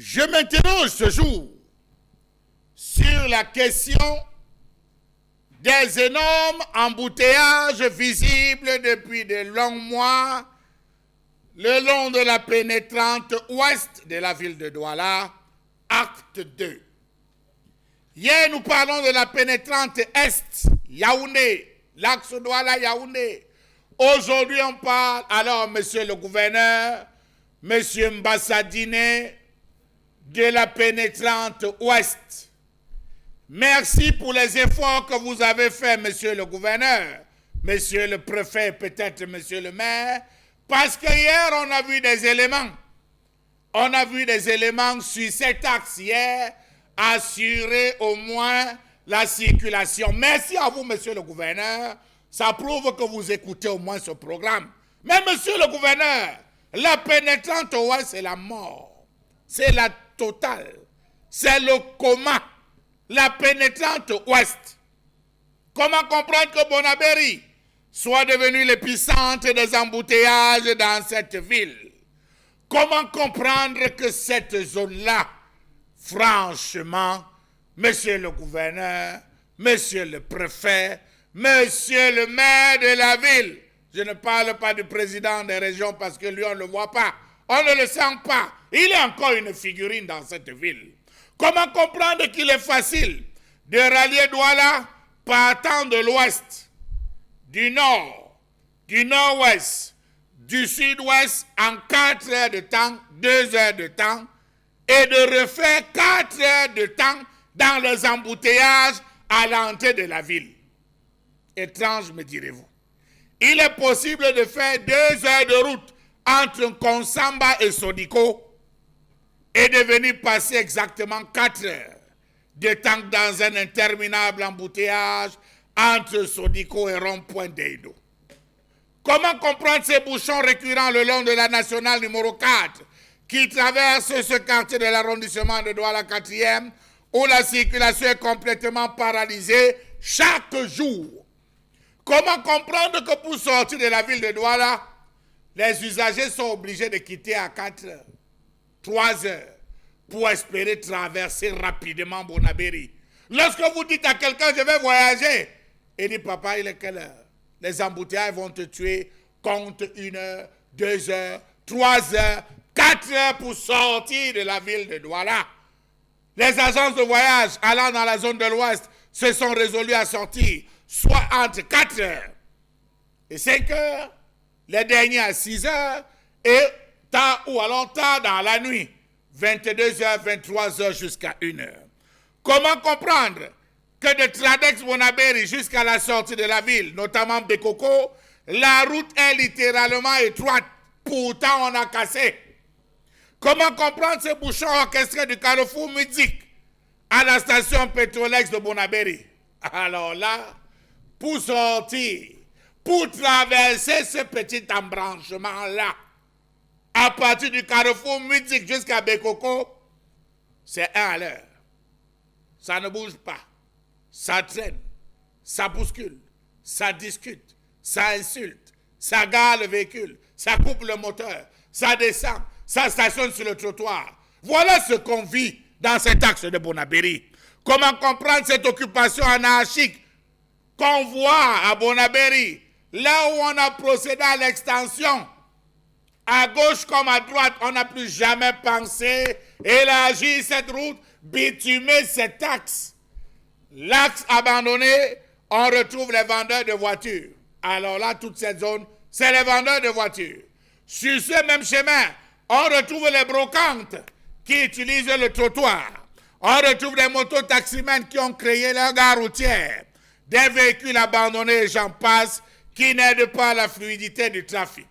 Je m'interroge ce jour sur la question des énormes embouteillages visibles depuis de longs mois le long de la pénétrante ouest de la ville de Douala, acte 2. Hier, nous parlons de la pénétrante est, Yaoundé, l'axe Douala-Yaoundé. Aujourd'hui, on parle, alors, monsieur le gouverneur, monsieur Mbassadine, de la pénétrante ouest. Merci pour les efforts que vous avez faits, monsieur le gouverneur, monsieur le préfet, peut-être monsieur le maire, parce que hier, on a vu des éléments. On a vu des éléments sur cet axe hier, assurer au moins la circulation. Merci à vous, monsieur le gouverneur. Ça prouve que vous écoutez au moins ce programme. Mais monsieur le gouverneur, la pénétrante ouest, c'est la mort. C'est la totale. C'est le coma. La pénétrante ouest. Comment comprendre que Bonabéry soit devenu l'épicentre des embouteillages dans cette ville? Comment comprendre que cette zone-là, franchement, monsieur le gouverneur, monsieur le préfet, monsieur le maire de la ville, je ne parle pas du président des régions parce que lui on ne le voit pas, on ne le sent pas, il est encore une figurine dans cette ville. Comment comprendre qu'il est facile de rallier Douala partant de l'ouest, du nord, du nord-ouest, du sud-ouest en 4 heures de temps, 2 heures de temps, et de refaire 4 heures de temps dans les embouteillages à l'entrée de la ville? Étrange, me direz-vous. Il est possible de faire 2 heures de route entre Konsamba et Sodiko et de venir passer exactement 4 heures de temps dans un interminable embouteillage entre Sodiko et Rond-Point d'Eido. Comment comprendre ces bouchons récurrents le long de la nationale numéro 4 qui traverse ce quartier de l'arrondissement de Douala 4e où la circulation est complètement paralysée chaque jour? Comment comprendre que pour sortir de la ville de Douala, les usagers sont obligés de quitter à 4 heures, 3 heures, pour espérer traverser rapidement Bonabéry? Lorsque vous dites à quelqu'un, je vais voyager, il dit, papa, il est quelle heure? Les embouteillages vont te tuer, compte 1 heure, 2 heures, 3 heures, 4 heures pour sortir de la ville de Douala. Les agences de voyage allant dans la zone de l'Ouest se sont résolues à sortir, soit entre 4 heures et 5 heures, les derniers à 6 heures, et tard ou alors tard dans la nuit, 22 heures, 23 heures jusqu'à 1 heure. Comment comprendre que de Tradex-Bonabéry jusqu'à la sortie de la ville, notamment Bekoko, la route est littéralement étroite, pourtant on a cassé? Comment comprendre ces bouchons orchestrés du Carrefour Musique à la station Petrolex de Bonabéry? Alors là, pour sortir, pour traverser ce petit embranchement-là, à partir du Carrefour Musique jusqu'à Bekoko, c'est 1 à l'heure. Ça ne bouge pas. Ça traîne, ça bouscule, ça discute, ça insulte, ça gare le véhicule, ça coupe le moteur, ça descend, ça stationne sur le trottoir. Voilà ce qu'on vit dans cet axe de Bonabéry. Comment comprendre cette occupation anarchique qu'on voit à Bonabéry, là où on a procédé à l'extension, à gauche comme à droite, on n'a plus jamais pensé élargir cette route, bitumer cet axe. L'axe abandonné, on retrouve les vendeurs de voitures. Alors là, toute cette zone, c'est les vendeurs de voitures. Sur ce même chemin, on retrouve les brocantes qui utilisent le trottoir. On retrouve les mototaximens qui ont créé leur gare routière. Des véhicules abandonnés, j'en passe, qui n'aident pas la fluidité du trafic.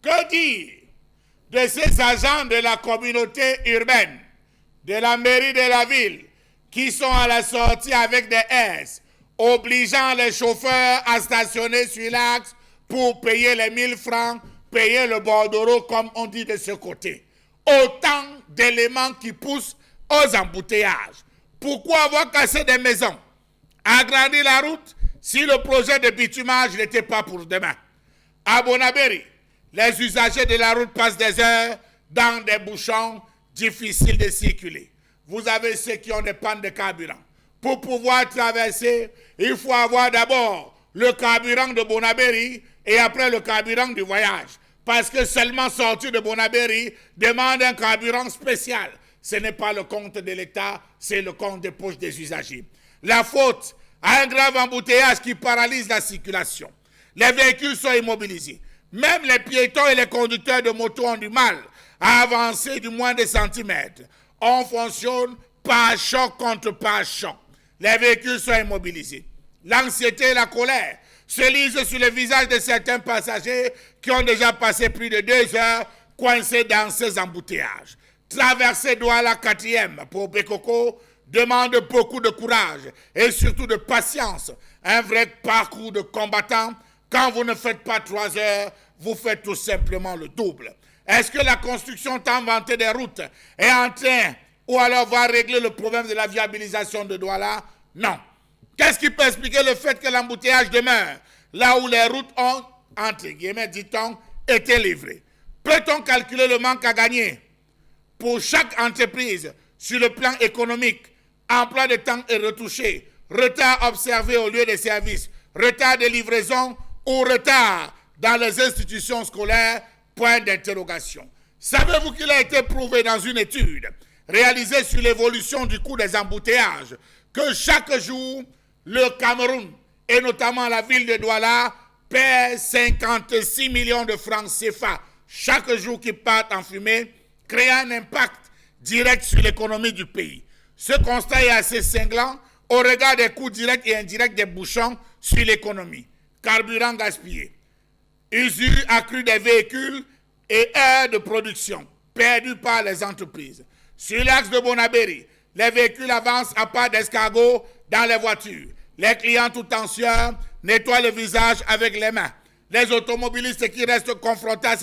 Que dire de ces agents de la communauté urbaine, de la mairie de la ville, qui sont à la sortie avec des S, obligeant les chauffeurs à stationner sur l'axe pour payer les 1000 francs, payer le bordereau comme on dit de ce côté? Autant d'éléments qui poussent aux embouteillages. Pourquoi avoir cassé des maisons, agrandir la route, si le projet de bitumage n'était pas pour demain? À Bonabéry, les usagers de la route passent des heures dans des bouchons difficile de circuler. Vous avez ceux qui ont des pannes de carburant. Pour pouvoir traverser, il faut avoir d'abord le carburant de Bonabéry et après le carburant du voyage. Parce que seulement sortir de Bonabéry demande un carburant spécial. Ce n'est pas le compte de l'État, c'est le compte des poches des usagers. La faute à un grave embouteillage qui paralyse la circulation. Les véhicules sont immobilisés. Même les piétons et les conducteurs de moto ont du mal à avancer du moins des centimètres. On fonctionne par choc contre par choc. Les véhicules sont immobilisés. L'anxiété et la colère se lisent sur le visage de certains passagers qui ont déjà passé plus de 2 heures coincés dans ces embouteillages. Traverser Douala 4e pour Bekoko demande beaucoup de courage et surtout de patience. Un vrai parcours de combattant. Quand vous ne faites pas 3 heures, vous faites tout simplement le double. Est-ce que la construction tant vantée des routes est en train ou alors va régler le problème de la viabilisation de Douala? Non. Qu'est-ce qui peut expliquer le fait que l'embouteillage demeure là où les routes ont, entre guillemets, dit-on, été livrées? Peut-on calculer le manque à gagner pour chaque entreprise sur le plan économique? Emploi de temps est retouché, retard observé au lieu des services, retard de livraison ou retard dans les institutions scolaires? Point d'interrogation. Savez-vous qu'il a été prouvé dans une étude réalisée sur l'évolution du coût des embouteillages que chaque jour, le Cameroun, et notamment la ville de Douala, perd 56 millions de francs CFA chaque jour qui partent en fumée, créant un impact direct sur l'économie du pays. Ce constat est assez cinglant au regard des coûts directs et indirects des bouchons sur l'économie. Carburant gaspillé, usure accrue des véhicules et heures de production perdues par les entreprises. Sur l'axe de Bonabéry, les véhicules avancent à pas d'escargot dans les voitures. Les clients tout en sueur nettoient le visage avec les mains. Les automobilistes qui restent confrontés à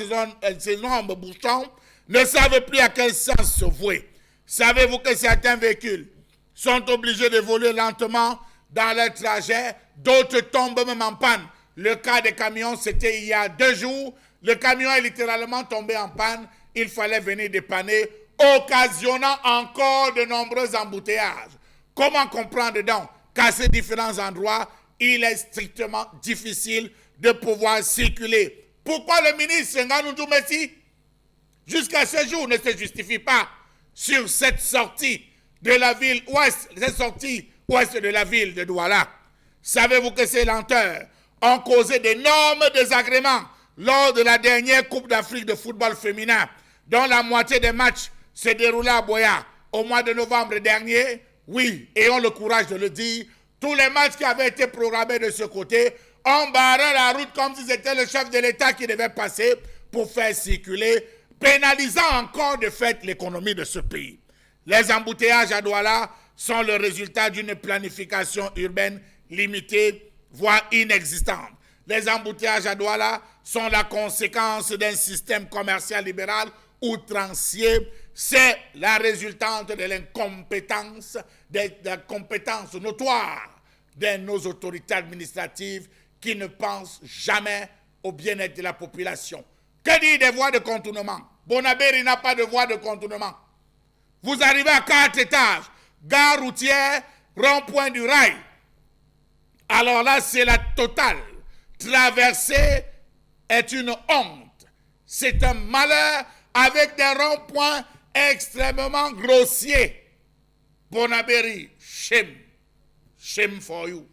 ces nombres bouchons ne savent plus à quel sens se vouer. Savez-vous que certains véhicules sont obligés de voler lentement dans leur trajet, d'autres tombent même en panne? Le cas des camions, c'était il y a 2 jours. Le camion est littéralement tombé en panne. Il fallait venir dépanner, occasionnant encore de nombreux embouteillages. Comment comprendre donc qu'à ces différents endroits, il est strictement difficile de pouvoir circuler? Pourquoi le ministre Nganou Messi, jusqu'à ce jour, ne se justifie pas sur cette sortie de la ville ouest, cette sortie ouest de la ville de Douala? Savez-vous que ces lenteurs ont causé d'énormes désagréments lors de la dernière Coupe d'Afrique de football féminin, dont la moitié des matchs se déroulaient à Boya au mois de novembre dernier? Oui, ayons le courage de le dire, tous les matchs qui avaient été programmés de ce côté ont barré la route comme si c'était le chef de l'État qui devait passer pour faire circuler, pénalisant encore de fait l'économie de ce pays. Les embouteillages à Douala sont le résultat d'une planification urbaine limitée, voire inexistante. Les embouteillages à Douala sont la conséquence d'un système commercial libéral outrancier. C'est la résultante de l'incompétence, de la compétence notoire de nos autorités administratives qui ne pensent jamais au bien-être de la population. Que dire des voies de contournement? Bonabéry n'a pas de voie de contournement. Vous arrivez à 4 étages, gare routière, rond-point du rail. Alors là, c'est la totale. Traverser est une honte. C'est un malheur avec des ronds-points extrêmement grossiers. Bonabéry, shame. Shame for you.